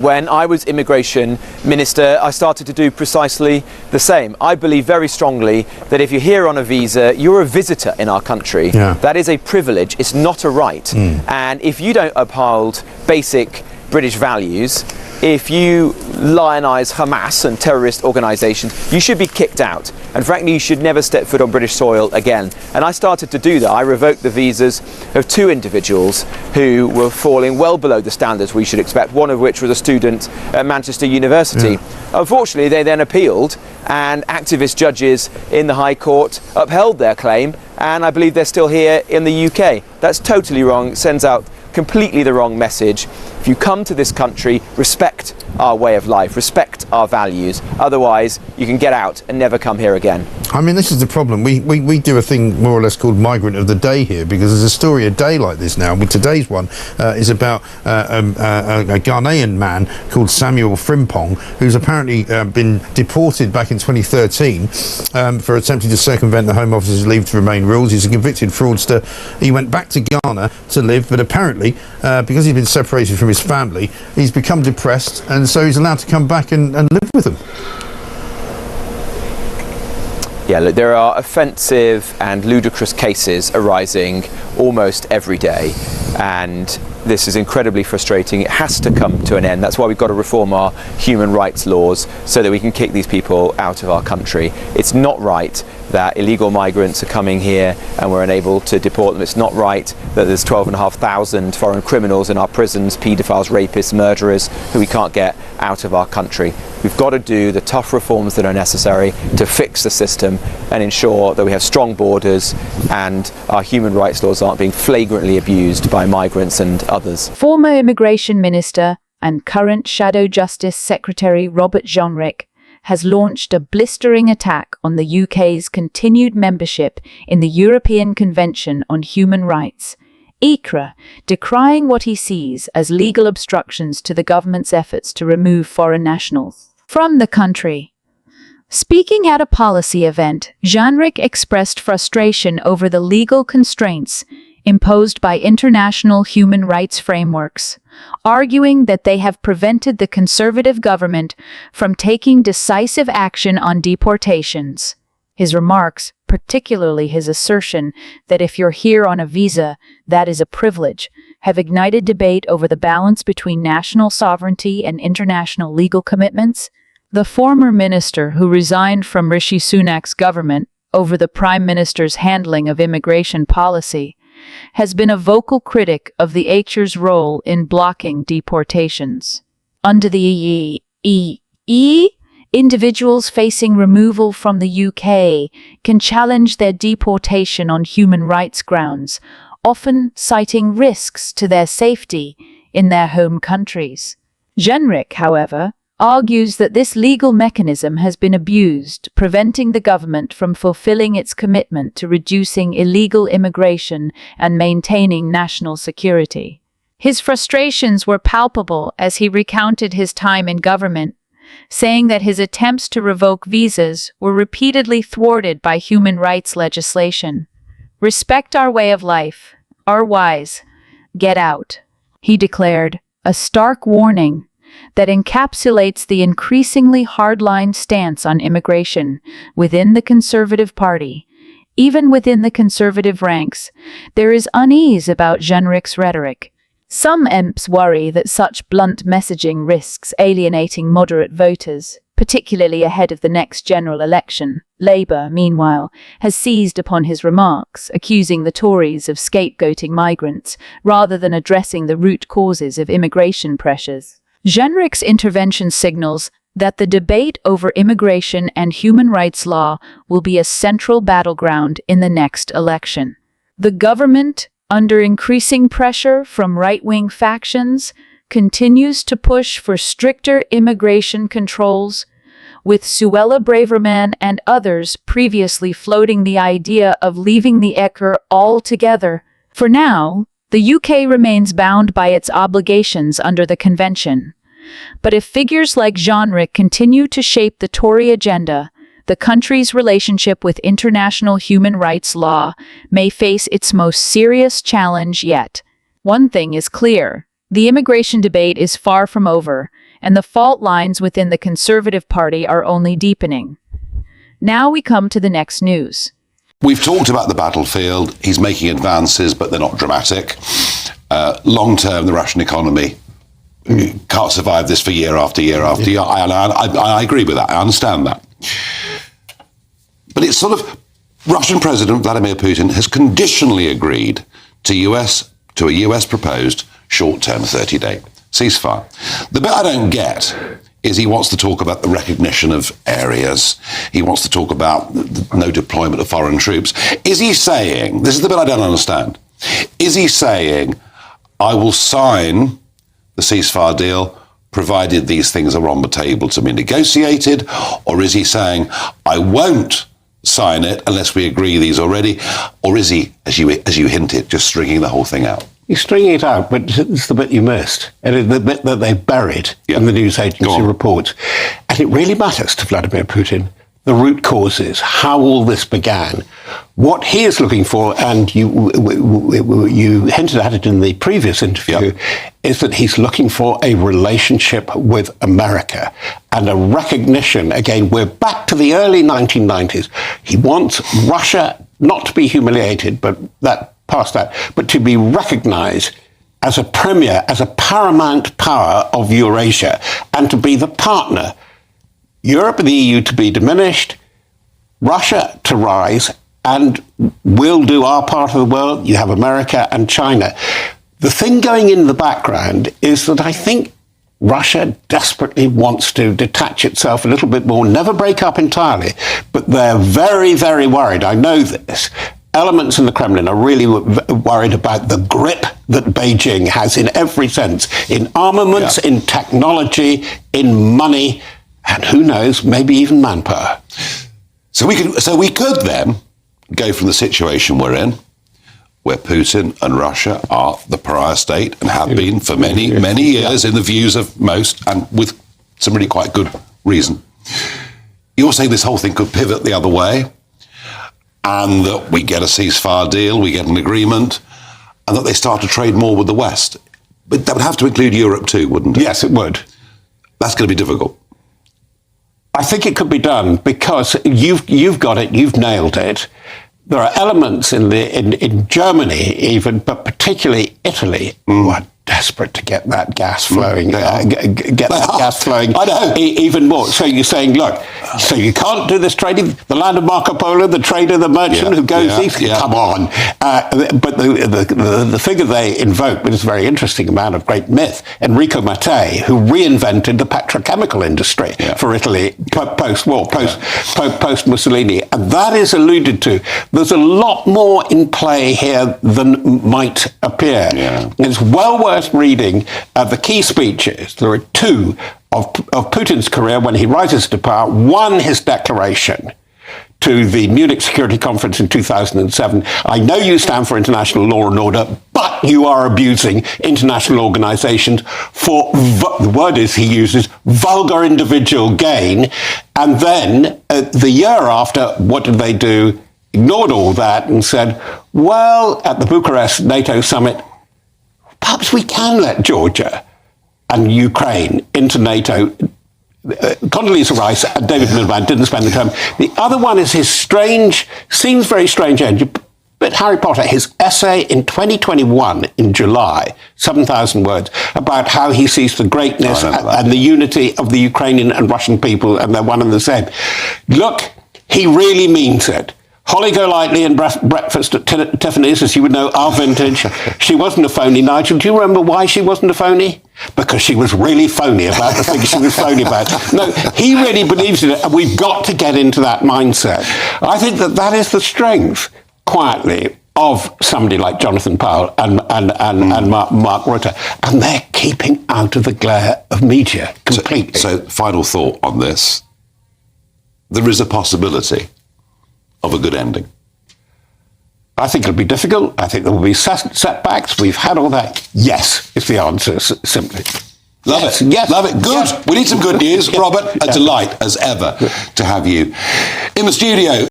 When I was immigration minister, I started to do precisely the same. I believe very strongly that if you're here on a visa, you're a visitor in our country. Yeah. That is a privilege, it's not a right. And if you don't uphold basic British values, if you lionize Hamas and terrorist organizations, you should be kicked out. And frankly, you should never step foot on British soil again. And I started to do that. I revoked the visas of 2 individuals who were falling well below the standards we should expect, one of which was a student at Manchester University. Yeah. Unfortunately, they then appealed, and activist judges in the High Court upheld their claim, and I believe they're still here in the UK. That's totally wrong. It sends out completely the wrong message. If you come to this country, respect our way of life, respect our values. Otherwise, you can get out and never come here again. I mean, this is the problem. We do a thing more or less called Migrant of the Day here, because there's a story a day like this now. But today's one is about a Ghanaian man called Samuel Frimpong, who's apparently been deported back in 2013 for attempting to circumvent the Home Office's leave to remain rules. He's a convicted fraudster. He went back to Ghana to live, but apparently, because he's been separated from his family, he's become depressed, and so he's allowed to come back and live with them. Yeah, look, there are offensive and ludicrous cases arising almost every day, and this is incredibly frustrating. It has to come to an end. That's why we've got to reform our human rights laws so that we can kick these people out of our country. It's not right that illegal migrants are coming here and we're unable to deport them. It's not right that there's 12,500 foreign criminals in our prisons, paedophiles, rapists, murderers, who we can't get out of our country. We've got to do the tough reforms that are necessary to fix the system and ensure that we have strong borders and our human rights laws aren't being flagrantly abused by migrants and others. Former Immigration Minister and current Shadow Justice Secretary Robert Jenrick has launched a blistering attack on the UK's continued membership in the European Convention on Human Rights, ECHR, decrying what he sees as legal obstructions to the government's efforts to remove foreign nationals from the country. Speaking at a policy event, Jenrick expressed frustration over the legal constraints imposed by international human rights frameworks, arguing that they have prevented the Conservative government from taking decisive action on deportations. His remarks, particularly his assertion that if you're here on a visa, that is a privilege, have ignited debate over the balance between national sovereignty and international legal commitments. The former minister, who resigned from Rishi Sunak's government over the Prime Minister's handling of immigration policy, has been a vocal critic of the ECHR's role in blocking deportations. Under the EEE, individuals facing removal from the UK can challenge their deportation on human rights grounds, often citing risks to their safety in their home countries. Jenrick, however, argues that this legal mechanism has been abused, preventing the government from fulfilling its commitment to reducing illegal immigration and maintaining national security. His frustrations were palpable as he recounted his time in government, saying that his attempts to revoke visas were repeatedly thwarted by human rights legislation. "Respect our way of life, our whys, get out," he declared, a stark warning that encapsulates the increasingly hardline stance on immigration within the Conservative Party. Even within the Conservative ranks, there is unease about Jenrick's rhetoric. Some MPs worry that such blunt messaging risks alienating moderate voters, particularly ahead of the next general election. Labour, meanwhile, has seized upon his remarks, accusing the Tories of scapegoating migrants rather than addressing the root causes of immigration pressures. Jenrick's intervention signals that the debate over immigration and human rights law will be a central battleground in the next election. The government, under increasing pressure from right-wing factions, continues to push for stricter immigration controls, with Suella Braverman and others previously floating the idea of leaving the ECHR altogether. For now, the UK remains bound by its obligations under the Convention. But if figures like Jenrick continue to shape the Tory agenda, the country's relationship with international human rights law may face its most serious challenge yet. One thing is clear: the immigration debate is far from over, and the fault lines within the Conservative Party are only deepening. Now we come to the next news. We've talked about the battlefield. He's making advances, but they're not dramatic. Long term, the Russian economy can't survive this for year after year after year. I agree with that. I understand that. But it's sort of, Russian President Vladimir Putin has conditionally agreed to a US proposed short-term 30-day ceasefire. The bit I don't get is he wants to talk about the recognition of areas. He wants to talk about no deployment of foreign troops. Is he saying, this is the bit I don't understand, is he saying, I will sign the ceasefire deal provided these things are on the table to be negotiated? Or is he saying, I won't sign it unless we agree these already? Or is he, as you hinted, just stringing the whole thing out? He's stringing it out, but it's the bit you missed. And it's the bit that they buried in the news agency reports. And it really matters to Vladimir Putin, the root causes, how all this began. What he is looking for, and you hinted at it in the previous interview, is that he's looking for a relationship with America and a recognition. Again, we're back to the early 1990s. He wants Russia not to be humiliated, but but to be recognized as a premier, as a paramount power of Eurasia, and to be the partner. Europe and the EU to be diminished, Russia to rise, and we'll do our part of the world. You have America and China. The thing going in the background is that I think Russia desperately wants to detach itself a little bit more, never break up entirely, but they're very, very worried. I know this. Elements in the Kremlin are really worried about the grip that Beijing has in every sense, in armaments, in technology, in money, and who knows, maybe even manpower. So we could then go from the situation we're in, where Putin and Russia are the pariah state and have been for many, many years in the views of most, and with some really quite good reason. You're saying this whole thing could pivot the other way, and that we get a ceasefire deal, we get an agreement, and that they start to trade more with the West. But that would have to include Europe too, wouldn't it? Yes, it would. That's going to be difficult. I think it could be done because you've got it, you've nailed it. There are elements in Germany even, but particularly Italy, who are desperate to get that gas flowing, gas flowing I know. Even more. So you're saying, look, so you can't do this trading, the land of Marco Polo, the trader, the merchant who goes east, come on. But the figure they invoke, which is a very interesting amount of great myth, Enrico Mattei, who reinvented the petrochemical industry for Italy post-war, post-Mussolini. And that is alluded to. There's a lot more in play here than might appear. It's well worth reading the key speeches. There are two of Putin's career when he rises to power. One, his declaration to the Munich Security Conference in 2007. I know you stand for international law and order, but you are abusing international organizations for, the word is he uses, vulgar individual gain. And then the year after, what did they do? Ignored all that and said, well, at the Bucharest NATO summit, perhaps we can let Georgia and Ukraine into NATO. Condoleezza Rice and David Miliband didn't spend the time. The other one is his strange, seems very strange, but Harry Potter, his essay in 2021 in July, 7,000 words, about how he sees the greatness and the unity of the Ukrainian and Russian people, and they're one and the same. Look, he really means it. Holly Golightly and breakfast at Tiffany's, as you would know, our vintage. She wasn't a phony, Nigel. Do you remember why she wasn't a phony? Because she was really phony about the things she was phony about. No, he really believes in it, and we've got to get into that mindset. I think that is the strength, quietly, of somebody like Jonathan Powell and Mark Rutte. And they're keeping out of the glare of media completely. So final thought on this. There is a possibility of a good ending. I think it'll be difficult. I think there will be setbacks. We've had all that. Yes, is the answer, simply. Love it. Yes. Love it. Good. Yes. We need some good news. Robert, a delight, as ever, to have you in the studio.